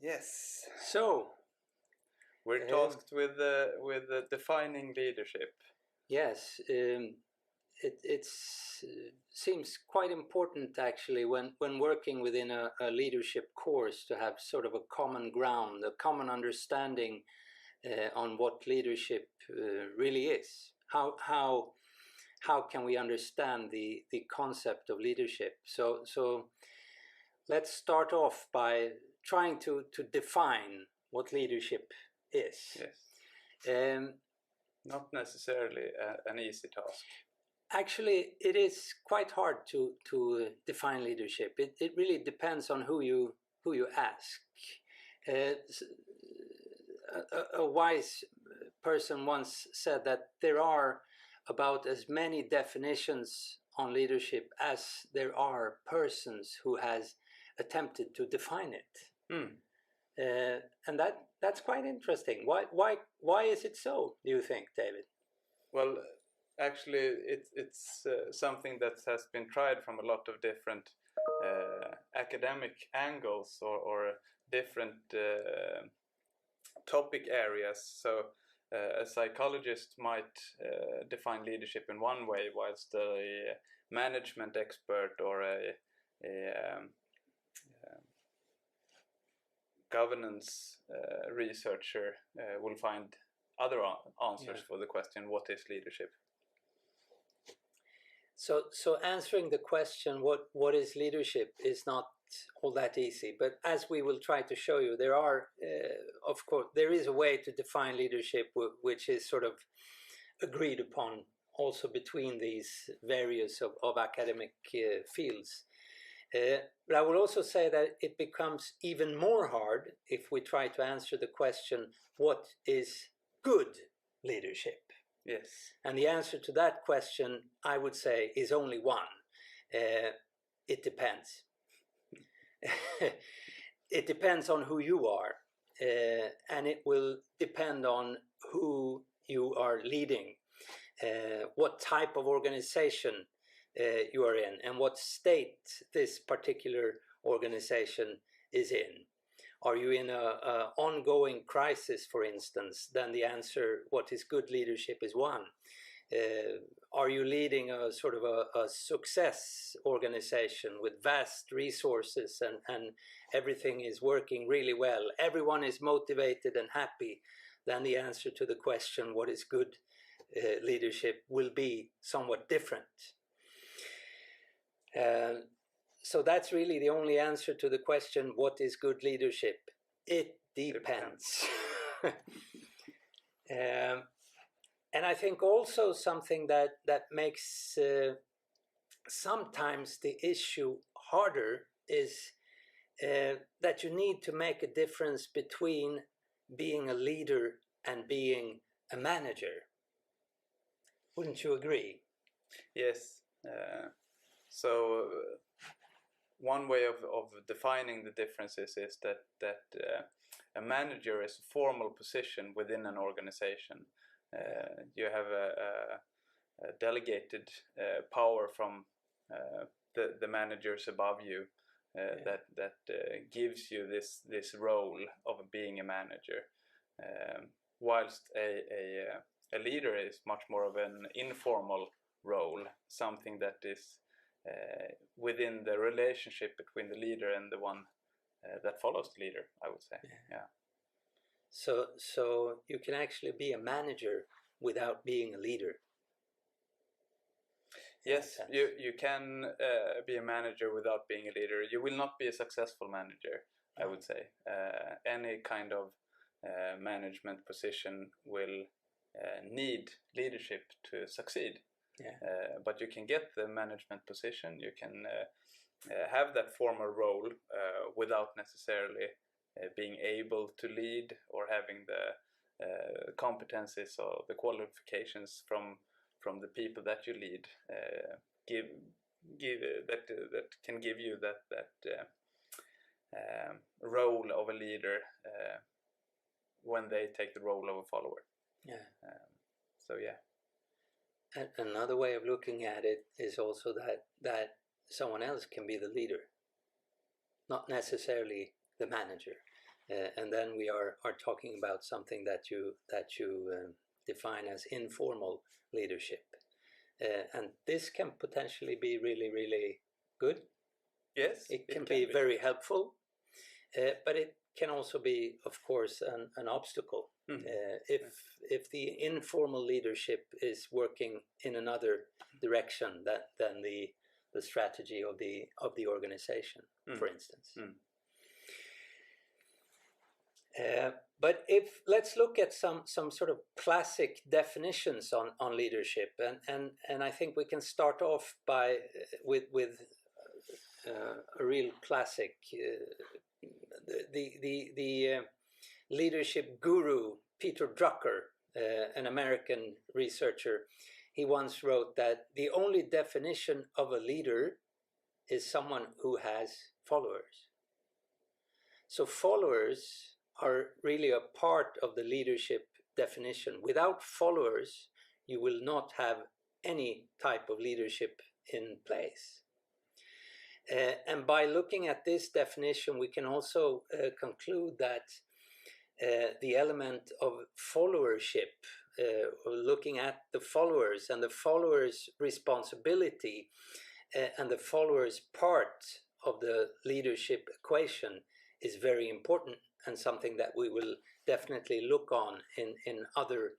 Yes. So we're tasked with defining leadership. Yes, it seems quite important actually when working within a leadership course to have sort of a common ground, a common understanding on what leadership really is. How can we understand the concept of leadership? So let's start off by trying to define what leadership is. Yes. Not necessarily an easy task. Actually, it is quite hard to define leadership. It really depends on who you ask. A wise person once said that there are about as many definitions on leadership as there are persons who has attempted to define it. And that's quite interesting. Why is it so, do you think, David? Well, actually, it's something that has been tried from a lot of different academic angles or different topic areas. So a psychologist might define leadership in one way, whilst a management expert or a governance researcher will find other answers for the question, what is leadership? So answering the question, what is leadership, is not all that easy. But as we will try to show you, there are, of course, there is a way to define leadership which is sort of agreed upon also between these various of academic fields. But I will also say that it becomes even more hard if we try to answer the question, what is good leadership? Yes. And the answer to that question, I would say, is only one. It depends. It depends on who you are, and it will depend on who you are leading, what type of organization you are in, and what state this particular organization is in. Are you in an ongoing crisis, for instance? Then the answer, what is good leadership, is one. Are you leading a sort of a success organization with vast resources and everything is working really well? Everyone is motivated and happy. Then the answer to the question, what is good leadership, will be somewhat different. So that's really the only answer to the question, what is good leadership? It depends. And I think also something that makes sometimes the issue harder is that you need to make a difference between being a leader and being a manager. Wouldn't you agree? Yes. So one way of defining the differences is that a manager is a formal position within an organization. You have a delegated power from the managers above you that gives you this role of being a manager, whilst a leader is much more of an informal role, something that is within the relationship between the leader and the one that follows the leader, I would say. Yeah. So you can actually be a manager without being a leader. Yes, you can be a manager without being a leader. You will not be a successful manager, I would say. Any kind of management position will need leadership to succeed. Yeah. But you can get the management position, you can have that formal role without necessarily being able to lead or having the competencies or the qualifications from the people that you lead that can give you that role of a leader when they take the role of a follower. Yeah. So yeah. And another way of looking at it is also that someone else can be the leader, not necessarily the manager. and then we are talking about something that you define as informal leadership, and this can potentially be really good. Yes, it can be very helpful, but it can also be, of course, an obstacle. If the informal leadership is working in another direction than the strategy of the organization, for instance. But let's look at some sort of classic definitions on leadership, and I think we can start off with a real classic. The leadership guru Peter Drucker, an American researcher, he once wrote that the only definition of a leader is someone who has followers. So followers are really a part of the leadership definition. Without followers, you will not have any type of leadership in place. And by looking at this definition, we can also conclude that the element of followership, looking at the followers and the followers' responsibility and the followers' part of the leadership equation, is very important, and something that we will definitely look on in other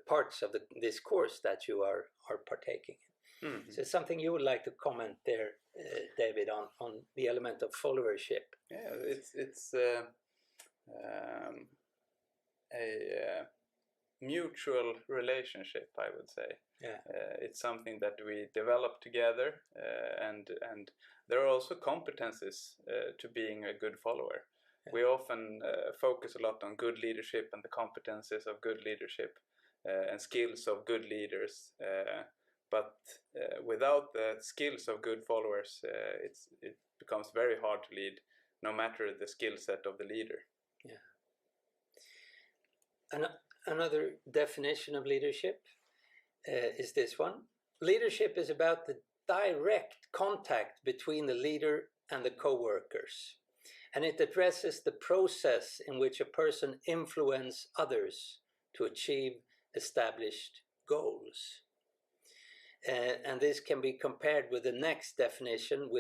parts of this course that you are partaking in. So something you would like to comment there, David, on the element of followership? Yeah, it's a mutual relationship, I would say. Yeah. It's something that we develop together, and there are also competencies to being a good follower. Yeah. We often focus a lot on good leadership and the competencies of good leadership and skills of good leaders, but without the skills of good followers, it becomes very hard to lead, no matter the skill set of the leader. Yeah. Another definition of leadership is this one. Leadership is about the direct contact between the leader and the co-workers, and it addresses the process in which a person influences others to achieve established goals. And this can be compared with the next definition,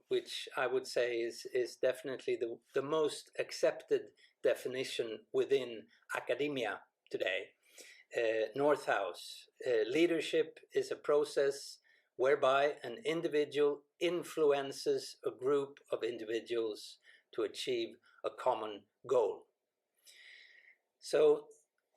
which I would say is definitely the most accepted definition within academia today. Northouse, leadership is a process whereby an individual influences a group of individuals to achieve a common goal. So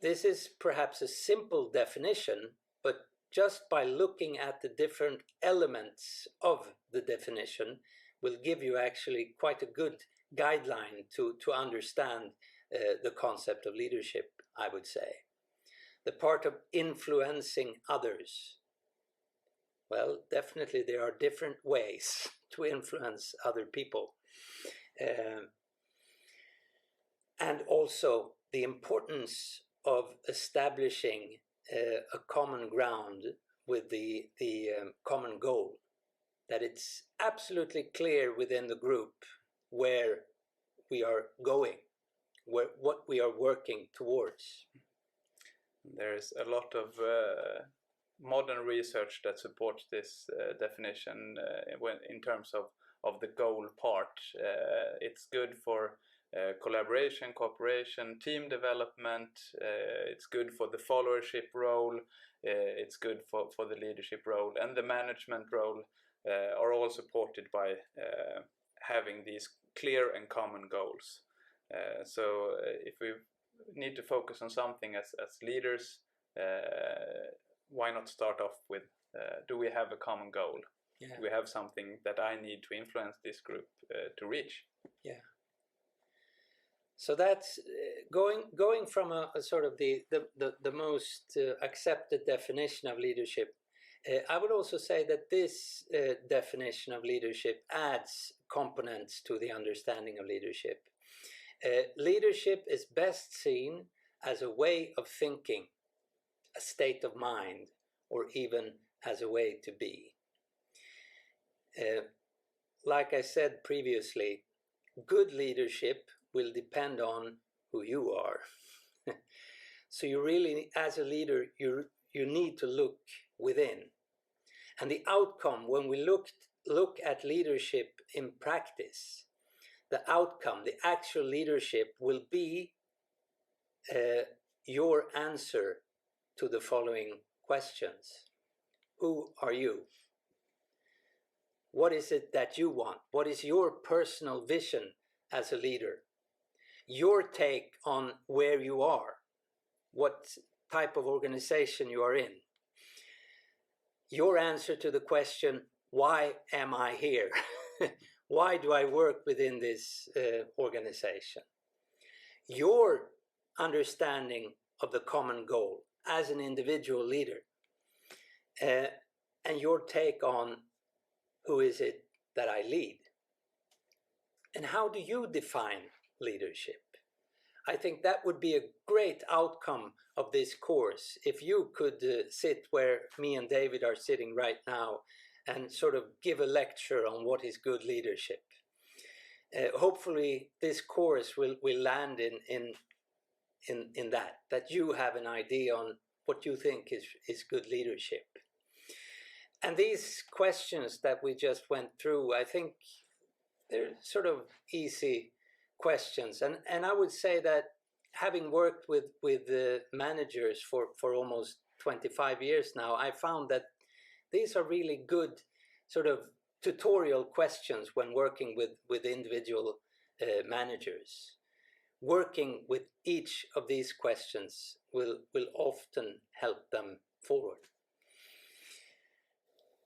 this is perhaps a simple definition, but just by looking at the different elements of the definition will give you actually quite a good guideline to understand the concept of leadership, I would say. The part of influencing others. Well, definitely there are different ways to influence other people. And also the importance of establishing a common ground with the common goal. That it's absolutely clear within the group where we are going, what we are working towards. There's a lot of modern research that supports this definition in terms of the goal part. It's good for collaboration, cooperation, team development. It's good for the followership role. It's good for the leadership role, and the management role are all supported by having these clear and common goals. So if we need to focus on something as leaders, why not start off with, do we have a common goal? Yeah. Do we have something that I need to influence this group to reach? Yeah. So that's going from a sort of the most accepted definition of leadership. I would also say that this definition of leadership adds components to the understanding of leadership. Leadership is best seen as a way of thinking, a state of mind, or even as a way to be. Like I said previously, good leadership will depend on who you are. So you really, as a leader, you need to look within. And the outcome, when we look at leadership in practice, the outcome, the actual leadership will be your answer to the following questions. Who are you? What is it that you want? What is your personal vision as a leader? Your take on where you are, what type of organization you are in. Your answer to the question, why am I here? Why do I work within this organization? Your understanding of the common goal as an individual leader, and your take on who is it that I lead? And how do you define leadership? I think that would be a great outcome of this course if you could sit where me and David are sitting right now and sort of give a lecture on what is good leadership. Hopefully this course will land in that you have an idea on what you think is good leadership. And these questions that we just went through, I think they're sort of easy questions. And I would say that having worked with managers for almost 25 years now, I found that these are really good sort of tutorial questions when working with individual managers. Working with each of these questions will often help them forward.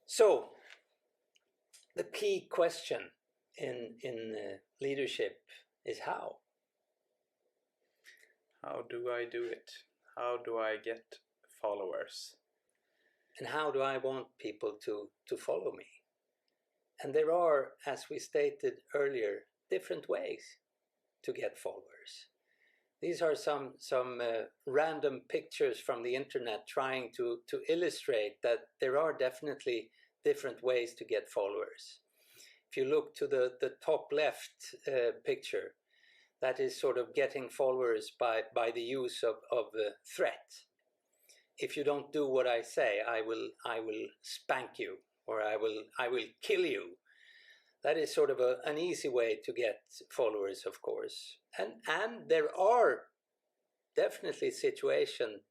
So, the key question in leadership is how? How do I do it? How do I get followers? And how do I want people to follow me? And there are, as we stated earlier, different ways to get followers. These are some random pictures from the internet trying to illustrate that there are definitely different ways to get followers. If you look to the top left picture, that is sort of getting followers by the use of threat. If you don't do what I say, I will spank you, or I will kill you. That is sort of an easy way to get followers, of course. And there are definitely situations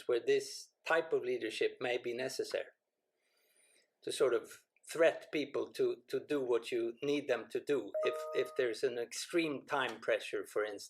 where this type of leadership may be necessary, to sort of threat people to do what you need them to do if there's an extreme time pressure, for instance.